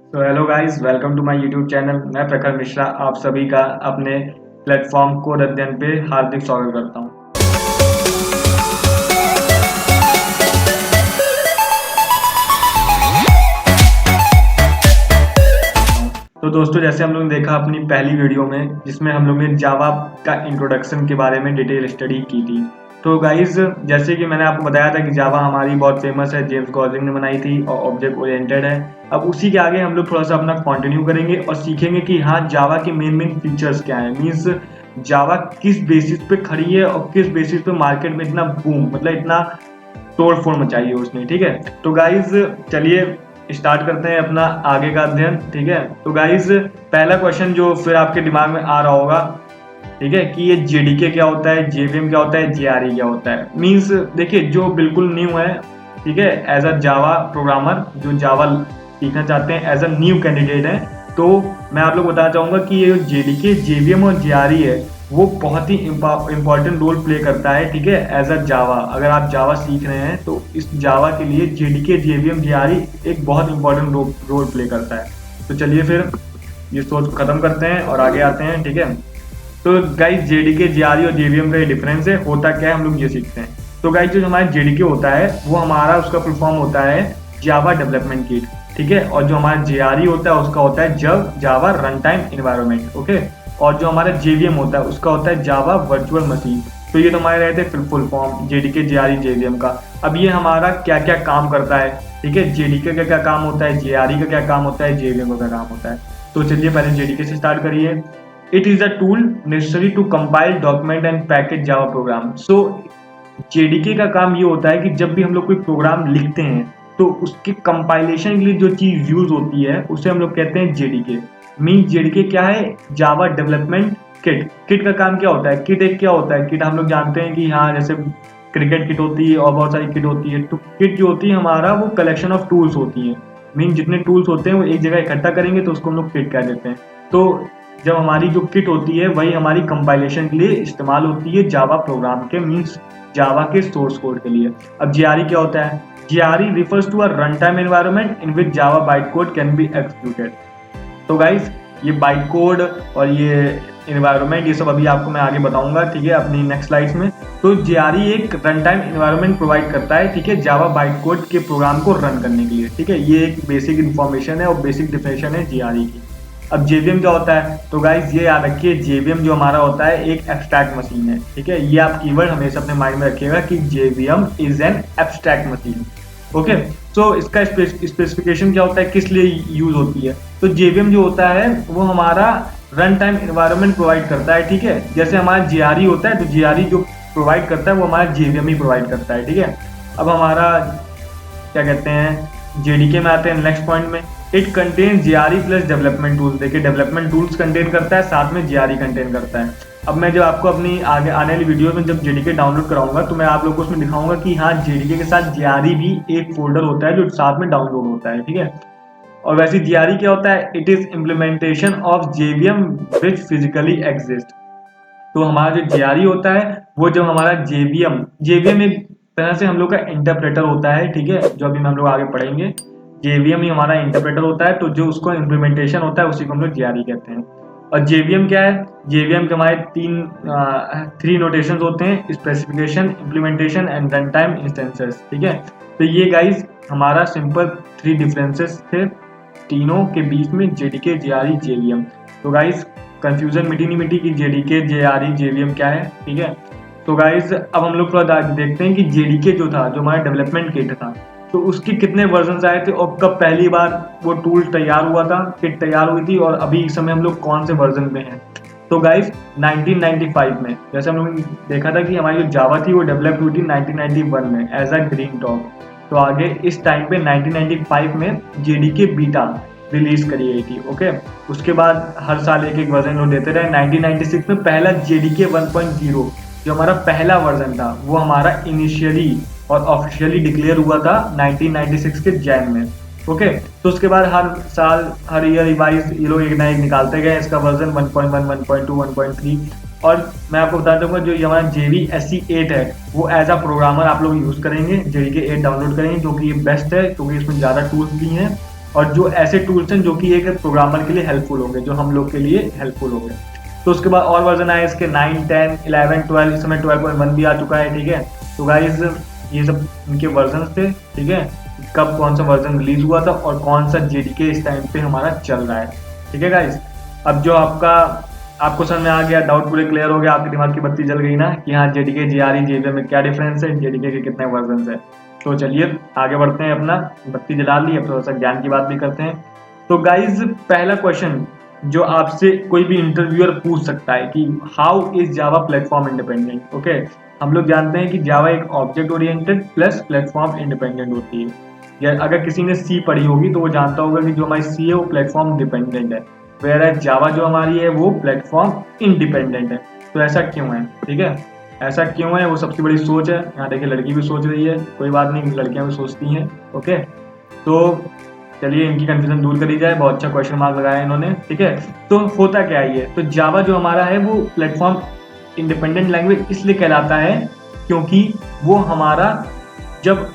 तो hello guys, welcome to my YouTube channel. मैं प्रखर मिश्रा आप सभी का अपने प्लेटफॉर्म कोड अध्ययन पे हार्दिक स्वागत करता हूं। तो दोस्तों, जैसे हम लोग ने देखा अपनी पहली वीडियो में, जिसमें हम लोग ने जावा का इंट्रोडक्शन के बारे में डिटेल स्टडी की थी। तो गाइस, जैसे कि मैंने आपको बताया था कि जावा हमारी बहुत फेमस है, जेम्स गॉसलिंग ने बनाई थी और ऑब्जेक्ट ओरिएंटेड है। अब उसी के आगे हम लोग थोड़ा सा अपना कंटिन्यू करेंगे और सीखेंगे कि हाँ, जावा के मेन फीचर्स क्या है। मीन्स जावा किस बेसिस पे खड़ी है और किस बेसिस पे मार्केट में इतना बूम, मतलब इतना तोड़ फोड़ मचाई है उसने। ठीक है, तो गाइज चलिए स्टार्ट करते हैं अपना आगे का अध्ययन। ठीक है, तो गाइज पहला क्वेश्चन जो फिर आपके दिमाग में आ रहा होगा, ठीक है, कि ये जेडीके क्या होता है, जेवीएम क्या होता है, जेआरई क्या होता है। मीन्स देखिए, जो बिल्कुल न्यू है, ठीक है, एज अ जावा प्रोग्रामर, जो जावा सीखना चाहते हैं एज अ न्यू कैंडिडेट है, तो मैं आप लोग बताना चाहूंगा कि ये जो जेडीके, जेवीएम और जेआरई है, वो बहुत ही इंपॉर्टेंट रोल प्ले करता है। ठीक है, एज अ जावा, अगर आप जावा सीख रहे हैं तो इस जावा के लिए जेडीके, जेवीएम, जेआरई एक बहुत इंपॉर्टेंट रोल प्ले करता है। तो चलिए फिर ये सोच खत्म करते हैं और आगे आते हैं। ठीक है, तो गाइस जेडीके, जेआरई और जेवीएम का ये डिफरेंस है, होता क्या है हम लोग ये सीखते हैं। तो गाइस, जो हमारा जेडीके होता है वो हमारा, उसका फुल फॉर्म होता है जावा डेवलपमेंट किट। ठीक है, और जो हमारा जेआरई होता है उसका होता है जावा रन टाइम एनवायरनमेंट। ओके, और जो हमारा जेवीएम होता है उसका होता है जावा वर्चुअल मशीन। तो ये तो हमारे रहते हैं full form JDK, JRE, JVM का। अब ये हमारा क्या क्या काम करता है, ठीक है, जेडीके का क्या काम होता है, जेआरई का क्या काम होता है, जेवीएम का क्या काम होता है। तो चलिए पहले जेडीके से स्टार्ट करिए। It is a tool necessary to compile, document and package Java program. So JDK का काम ये होता है कि जब भी हम लोग कोई प्रोग्राम लिखते हैं तो उसके कंपाइलेशन के लिए जो चीज यूज होती है उसे हम लोग कहते हैं जेडीके। मीन जेडीके क्या है, जावा डेवलपमेंट किट। किट का काम क्या होता है, किट एक क्या होता है, किट हम लोग जानते हैं कि हाँ, जैसे क्रिकेट किट होती है और बहुत सारी किट होती है। तो किट जो होती है हमारा, वो कलेक्शन ऑफ टूल्स होती है। मीन जितने टूल्स होते हैं वो एक जगह इकट्ठा करेंगे तो उसको हम लोग किट कह देते हैं। तो जब हमारी जो किट होती है वही हमारी कंपाइलेशन के लिए इस्तेमाल होती है जावा प्रोग्राम के, मीन्स जावा के सोर्स कोड के लिए। अब जीआरई क्या होता है, JRE refers to a run time environment in which Java byte code can be executed. तो गाइस, ये बाइट कोड और ये एनवायरनमेंट, ये सब अभी आपको मैं आगे बताऊंगा, ठीक है, अपनी नेक्स्ट स्लाइड्स में। तो जेआरई एक रन टाइम एनवायरनमेंट प्रोवाइड करता है, ठीक है, जावा बाइट कोड के प्रोग्राम को रन करने के लिए। ठीक है, ये एक बेसिक इन्फॉर्मेशन है और बेसिक डिफिनेशन है जेआरई की। अब जेवीएम क्या होता है, तो गाइस ये याद रखिए, जेवीएम जो हमारा होता है एक एब्स्ट्रैक्ट मशीन है। ठीक है, ये आप कीवर्ड हमेशा अपने माइंड में रखिएगा कि JVM is an abstract machine. Okay, तो इसका स्पेसिफिकेशन क्या होता है, किस लिए यूज होती है। तो जेवीएम जो होता है वो हमारा रन टाइम एनवायरनमेंट प्रोवाइड करता है। ठीक है, जैसे हमारा जेआरई होता है तो जेआरई जो प्रोवाइड करता है वो हमारा जेवीएम ही प्रोवाइड करता है। ठीक है, अब हमारा क्या कहते हैं, जेडीके में आते हैं नेक्स्ट पॉइंट में। It contain JRE plus development tools. देखिए, डेवलपमेंट टूल्स कंटेन करता है, साथ में जेआरई कंटेन करता है। अब मैं जब आपको अपनी आगे आने वाली वीडियो में जब जेडीके डाउनलोड कराऊंगा तो मैं आप लोगों को उसमें दिखाऊंगा कि हाँ, जेडीके के साथ जेआरई भी एक फोल्डर होता है जो साथ में डाउनलोड होता है। ठीक है, और वैसे जेआरई क्या होता है, it is implementation of JVM which physically exist. तो हमारा जो जेआरई होता है वो जब हमारा जेवीएम, जेवीएम एक तरह से हम लोग का इंटरप्रेटर होता है। ठीक है, जो अभी हम लोग आगे पढ़ेंगे, जेवीएम ही हमारा इंटरप्रेटर होता है, तो जो उसको इम्प्लीमेंटेशन होता है उसी को हम लोग जेआरई कहते हैं। और जेवीएम क्या है, जेवीएम के हमारे थ्री नोटेशंस होते हैं, specification, implementation and run time instances. ठीक है, तो ये गाइस हमारा सिंपल थ्री डिफरेंसेस थे तीनों के बीच में, जेडीके, जेआरई, जेवीएम। तो गाइस कंफ्यूजन मिटी नहीं मिटी कि जेडीके, जेआरई, जेवीएम क्या है। ठीक है, तो गाइस अब हम लोग थोड़ा देखते हैं कि जेडीके जो था, जो हमारा डेवलपमेंट किट था, तो उसके कितने वर्जन आए थे और कब पहली बार वो टूल तैयार हुआ था, किट तैयार हुई थी, और अभी इस समय हम लोग कौन से वर्जन में हैं। तो गाइस 1995 में, जैसे हम लोगों ने देखा था कि हमारी जो जावा थी वो डेवलप हुई थी 1991 में एज अ ग्रीन टॉप। तो आगे इस टाइम पे 1995 में जेडीके बीटा रिलीज करी गई थी। ओके, उसके बाद हर साल एक एक वर्जन लोग देते रहे। 1996 में पहला जेडीके 1.0 जो हमारा पहला वर्जन था वो हमारा इनिशियली और ऑफिशियली डिक्लेयर हुआ था 1996 के जैन में। ओके, तो उसके बाद हर साल, हर ईयर रिवाइज ये लोग एक ना एक निकालते गए इसका वर्जन 1.1, 1.2, 1.3। और मैं आपको बता दूंगा जो हमारा JVSE8 है वो एज अ प्रोग्रामर आप लोग यूज करेंगे, JDK 8 डाउनलोड करेंगे, जो कि ये बेस्ट है क्योंकि इसमें ज़्यादा टूल्स भी हैं और जो ऐसे टूल्स हैं जो कि एक प्रोग्रामर के लिए हेल्पफुल होंगे, जो हम लोग के लिए हेल्पफुल होंगे। तो उसके बाद और वर्जन आए इसके 9, 10, 11, 12, इस समय 12.1 भी आ चुका है, ठीक है। तो गाइज ये सब इनके वर्जन थे, ठीक है, कब कौन सा वर्जन रिलीज हुआ था और कौन सा जेडीके इस टाइम पे हमारा चल रहा है, ठीक है गाइज। अब जो आपको समझ में आ गया, डाउट पूरे क्लियर हो गया, आपके दिमाग की बत्ती जल गई ना कि हाँ जेडीके, जेआरई, जेवीएम में क्या डिफरेंस है, जेडीके के कितने वर्जन है। तो चलिए आगे बढ़ते हैं, अपना बत्ती जला ली, अब थोड़ा सा ज्ञान की बात भी करते हैं। तो गाइज पहला क्वेश्चन जो आपसे कोई भी इंटरव्यूअर पूछ सकता है कि how is Java platform independent. Okay, हम लोग जानते हैं कि जावा एक object oriented plus platform independent होती है। या अगर किसी ने सी पढ़ी होगी तो वो जानता होगा कि जो हमारी सी है वो प्लेटफॉर्म डिपेंडेंट है, वेयर जावा जो हमारी है वो प्लेटफॉर्म इंडिपेंडेंट है। तो ऐसा क्यों है, ठीक है, ऐसा क्यों है, वो सबसे बड़ी सोच है। यहाँ देखिए लड़की भी सोच रही है, कोई बात नहीं, लड़कियां भी सोचती हैं। ओके, तो चलिए इनकी कंफ्यूजन दूर करी जाए, बहुत अच्छा क्वेश्चन मार्क लगाया इन्होंने, ठीक है। तो होता क्या है ये, तो जावा जो हमारा है वो प्लेटफॉर्म इंडिपेंडेंट लैंग्वेज इसलिए कहलाता है क्योंकि वो हमारा जब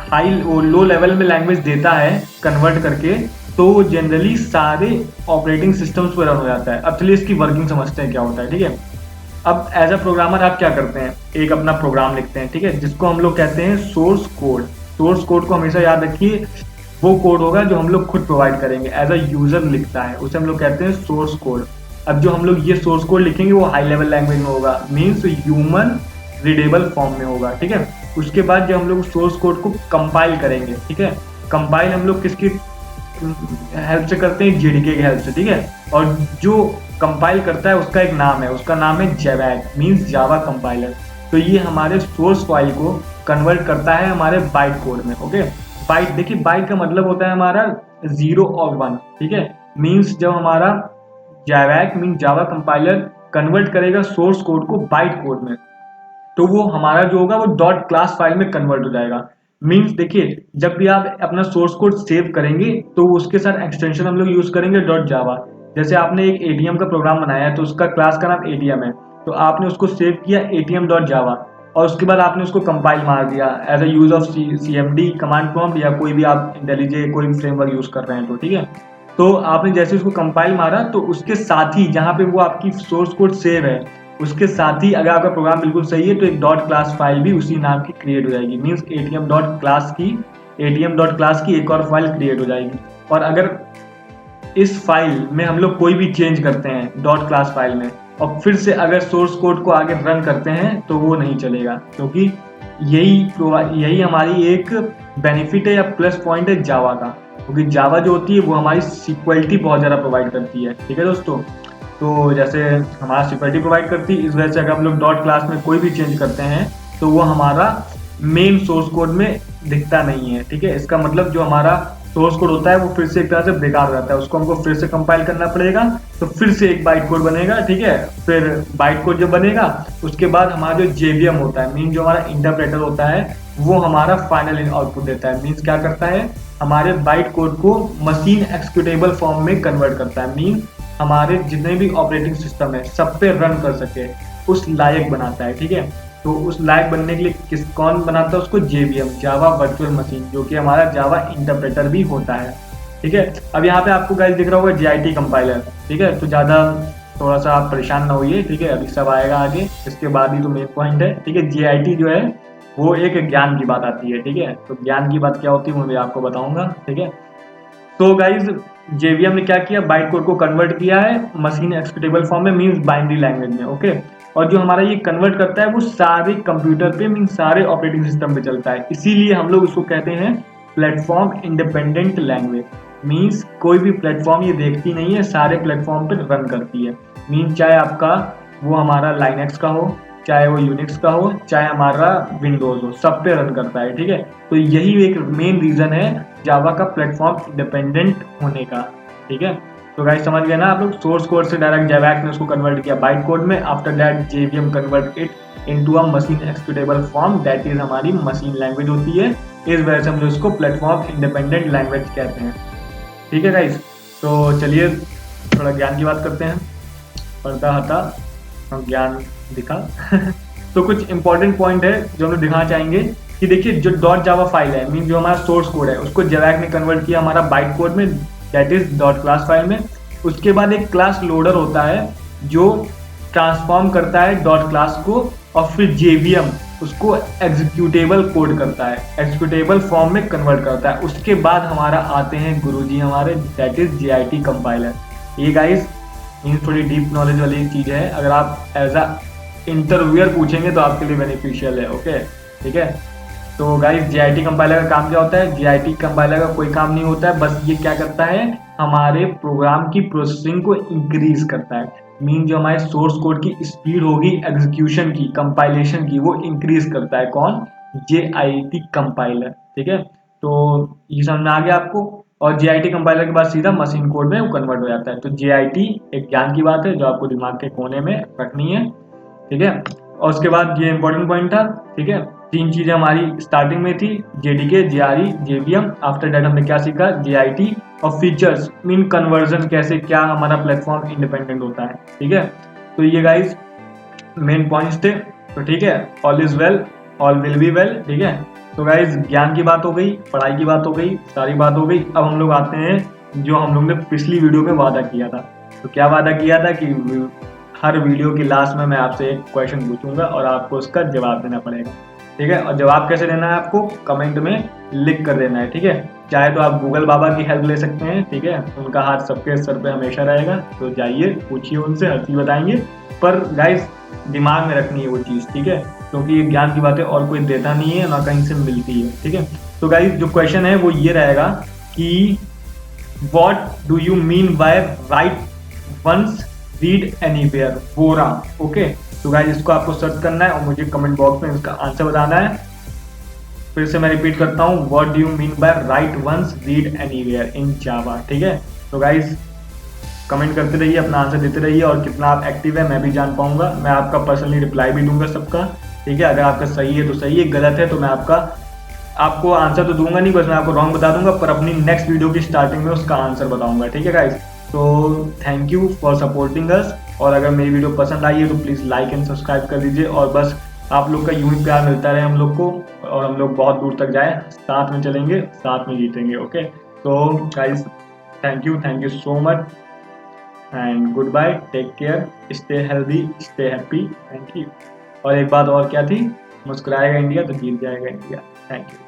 हाई लो लेवल में लैंग्वेज देता है कन्वर्ट करके, तो वो जनरली सारे ऑपरेटिंग सिस्टम्स पर रन हो जाता है। अब चलिए इसकी वर्किंग समझते हैं क्या होता है, ठीक है। अब एज अ प्रोग्रामर आप क्या करते हैं, एक अपना प्रोग्राम लिखते हैं, ठीक है, जिसको हम लोग कहते हैं सोर्स कोड। सोर्स कोड को हमेशा याद रखिए, वो कोड होगा जो हम लोग खुद प्रोवाइड करेंगे, एज अ यूजर लिखता है, उसे हम लोग कहते हैं सोर्स कोड। अब जो हम लोग ये सोर्स कोड लिखेंगे वो हाई लेवल लैंग्वेज में होगा, मीन्स ह्यूमन रीडेबल फॉर्म में होगा, ठीक है। उसके बाद जब हम लोग सोर्स कोड को कंपाइल करेंगे, ठीक है, कंपाइल हम लोग किसकी हेल्प से करते हैं, जेडीके की हेल्प से, ठीक है। और जो कंपाइल करता है उसका एक नाम है, उसका नाम है जेवैक, मीन्स जावा कंपाइलर। तो ये हमारे सोर्स फाइल को कन्वर्ट करता है हमारे बाइट कोड में। ओके, बाइट देखिए, बाइट का मतलब होता है हमारा 0 और 1, ठीक है। मीन्स जब हमारा जेवैक मीन जावा कंपाइलर कन्वर्ट करेगा सोर्स कोड को बाइट कोड में, तो वो हमारा जो होगा वो डॉट क्लास फाइल में कन्वर्ट हो जाएगा। मीन्स देखिए, जब भी आप अपना सोर्स कोड सेव करेंगे तो उसके साथ एक्सटेंशन हम लोग यूज करेंगे डॉट जावा। जैसे आपने एक एटीएम का प्रोग्राम बनाया है तो उसका क्लास का नाम एटीएम है, तो आपने उसको सेव किया एटीएम डॉट जावा, और उसके बाद आपने उसको कंपाइल मार दिया as a use of CMD command prompt, या कोई भी आप इंटेलिजे कोई भी फ्रेमवर्क यूज कर रहे हैं तो, ठीक है। तो आपने जैसे उसको कंपाइल मारा तो उसके साथ ही जहाँ पे वो आपकी सोर्स कोड सेव है, उसके साथ ही अगर आपका प्रोग्राम बिल्कुल सही है तो एक डॉट क्लास फाइल भी उसी नाम की क्रिएट हो जाएगी। मीन्स एटीएम डॉट क्लास की एक और फाइल क्रिएट हो जाएगी। और अगर इस फाइल में हम लोग कोई भी चेंज करते हैं डॉट क्लास फाइल में और फिर से अगर सोर्स कोड को आगे रन करते हैं तो वो नहीं चलेगा, क्योंकि यही हमारी एक बेनिफिट है या प्लस पॉइंट है जावा का, क्योंकि जावा जो होती है वो हमारी सिक्वेलिटी बहुत ज़्यादा प्रोवाइड करती है, ठीक है दोस्तों। तो जैसे हमारा सिक्योरिटी प्रोवाइड करती है, इस वजह से अगर हम लोग डॉट क्लास में कोई भी चेंज करते हैं तो वो हमारा मेन सोर्स कोड में दिखता नहीं है, ठीक है। इसका मतलब जो हमारा सोर्स कोड होता है वो फिर से एक तरह से बेकार रहता है, उसको हमको फिर से कंपाइल करना पड़ेगा, तो फिर से एक बाइट कोड बनेगा, ठीक है। फिर बाइट कोड जब बनेगा उसके बाद हमारा जो जेवीएम होता है, मीन जो हमारा इंटरप्रेटर होता है, वो हमारा फाइनल आउटपुट देता है। मीन्स क्या करता है, हमारे बाइट कोड को मशीन एक्सिक्यूटेबल फॉर्म में कन्वर्ट करता है, मीन हमारे जितने भी ऑपरेटिंग सिस्टम है सब पे रन कर सके उस लायक बनाता है, ठीक है। तो उस लायक बनने के लिए कौन बनाता है उसको, जेवीएम, जावा वर्चुअल मशीन, जो कि हमारा जावा इंटरप्रेटर भी होता है, ठीक है। अब यहाँ पे आपको गाइस दिख रहा होगा जेआईटी कंपाइलर, ठीक है। तो ज़्यादा थोड़ा सा आप परेशान ना होइए, ठीक है, अभी सब आएगा आगे, इसके बाद ही तो मेन पॉइंट है, ठीक है। जेआईटी जो है वो एक ज्ञान की बात आती है, ठीक है। तो ज्ञान की बात क्या होती है वो मैं आपको बताऊंगा, ठीक है। तो गाइज जेवीएम ने क्या किया, बाइट कोड को कन्वर्ट किया है मशीन एक्सिक्यूटेबल फॉर्म में, मींस बाइनरी लैंग्वेज में, ओके। और जो हमारा ये कन्वर्ट करता है वो सारे कंप्यूटर पे मींस सारे ऑपरेटिंग सिस्टम पे चलता है, इसीलिए हम लोग उसको कहते हैं प्लेटफॉर्म इंडिपेंडेंट लैंग्वेज। मींस कोई भी प्लेटफॉर्म ये देखती नहीं है, सारे प्लेटफॉर्म पे रन करती है। मींस चाहे आपका वो हमारा लाइनेक्स का हो, चाहे वो यूनिक्स का हो, चाहे हमारा विंडोज हो, सब पे रन करता है, ठीक है। तो यही एक मेन रीजन है जावा का प्लेटफॉर्म इंडिपेंडेंट होने का, ठीक है। तो गाइस समझ गए ना आप लोग, सोर्स कोड से डायरेक्ट जेवैक ने उसको कन्वर्ट किया बाइट कोड में, after that JVM convert it into a machine executable form, that is हमारी मशीन लैंग्वेज होती है। इस वजह से हम लोग इसको प्लेटफॉर्म इंडिपेंडेंट लैंग्वेज कहते हैं, ठीक है गाइस। तो चलिए थोड़ा ज्ञान की बात करते हैं, पर्दा हटा हम ज्ञान दिखा तो कुछ इंपॉर्टेंट पॉइंट है जो हम लोग दिखाना चाहेंगे कि देखिए जो डॉट जावा फाइल है, मीन जो हमारा सोर्स कोड है, उसको जेवैक ने कन्वर्ट किया हमारा बाइट कोड में, that is dot class file में। उसके बाद एक क्लास लोडर होता है जो ट्रांसफॉर्म करता है डॉट क्लास को, और फिर जेवीएम उसको एग्जीक्यूटेबल कोड करता है, एग्जीक्यूटेबल फॉर्म में कन्वर्ट करता है। उसके बाद हमारा आते हैं गुरुजी हमारे, दैट इज JIT कंपाइलर। ये गाइस थोड़ी डीप नॉलेज वाली चीज है, अगर आप एज अ इंटरव्यूअर पूछेंगे तो आपके लिए बेनिफिशियल है। ओके ठीक है। तो गाइस JIT कंपाइलर का काम क्या होता है? JIT कंपाइलर का कोई काम नहीं होता है, बस ये क्या करता है, हमारे प्रोग्राम की प्रोसेसिंग को इंक्रीज करता है। मीन जो हमारे सोर्स कोड की स्पीड होगी एग्जीक्यूशन की, कंपाइलेशन की, वो इंक्रीज करता है। कौन? JIT compiler. ठीक है, तो ये समझ में आ गया आपको। और JIT कंपाइलर के बाद सीधा मशीन कोड में वो कन्वर्ट हो जाता है। तो JIT एक ज्ञान की बात है जो आपको दिमाग के कोने में रखनी है। ठीक है, और उसके बाद ये इंपॉर्टेंट पॉइंट था। ठीक है, 3 चीजें हमारी स्टार्टिंग में थी, JDK, JRE, JVM। After that हमने क्या सीखा? JIT। और फीचर्स मीन कन्वर्जन, कैसे क्या हमारा प्लेटफॉर्म इंडिपेंडेंट होता है। ठीक है, तो ये गाइस मेन पॉइंट्स थे। तो ठीक है, all is well, all will be well. ठीक है, तो गाइस ज्ञान की बात हो गई, पढ़ाई की बात हो गई, सारी बात हो गई। अब हम लोग आते हैं जो हम लोग ने पिछली वीडियो में वादा किया था। तो क्या वादा किया था कि हर वीडियो की लास्ट में मैं आपसे एक क्वेश्चन पूछूंगा और आपको उसका जवाब देना पड़ेगा। ठीक है, और जवाब कैसे देना है आपको? कमेंट में लिख कर देना है। ठीक है, चाहे तो आप गूगल बाबा की हेल्प ले सकते हैं। ठीक है, उनका हाथ सबके सर पे हमेशा रहेगा, तो जाइए पूछिए उनसे, हर चीज बताएंगे। पर गाइस दिमाग में रखनी है वो चीज़। ठीक है, क्योंकि ये ज्ञान की बातें और कोई देता नहीं है, ना कहीं से मिलती है। ठीक है, तो गाइस जो क्वेश्चन है वो ये रहेगा कि what do you mean by write once read anywhere, वोरा। ओके, तो गाइस इसको आपको सर्च करना है और मुझे कमेंट बॉक्स में इसका आंसर बताना है। फिर से मैं रिपीट करता हूँ, what do you mean by write once read anywhere in Java. ठीक है, तो गाइस कमेंट करते रहिए, अपना आंसर देते रहिए, और कितना आप एक्टिव है मैं भी जान पाऊंगा। मैं आपका पर्सनली रिप्लाई भी दूंगा सबका। ठीक है, अगर आपका सही है तो सही है, गलत है तो मैं आपको आंसर तो दूंगा नहीं, बस मैं आपको रॉन्ग बता दूंगा, पर अपनी नेक्स्ट वीडियो की स्टार्टिंग में उसका आंसर बताऊंगा। ठीक है गाइस, तो thank you for supporting us. और अगर मेरी वीडियो पसंद आई है तो प्लीज़ लाइक एंड सब्सक्राइब कर दीजिए, और बस आप लोग का यूं ही प्यार मिलता रहे हम लोग को, और हम लोग बहुत दूर तक जाए, साथ में चलेंगे, साथ में जीतेंगे। ओके, तो guys thank you so much and good bye, take care, stay healthy, stay happy, thank you. और एक बात और क्या थी? मुस्कुराएगा इंडिया तो जीत जाएगा इंडिया। Thank you.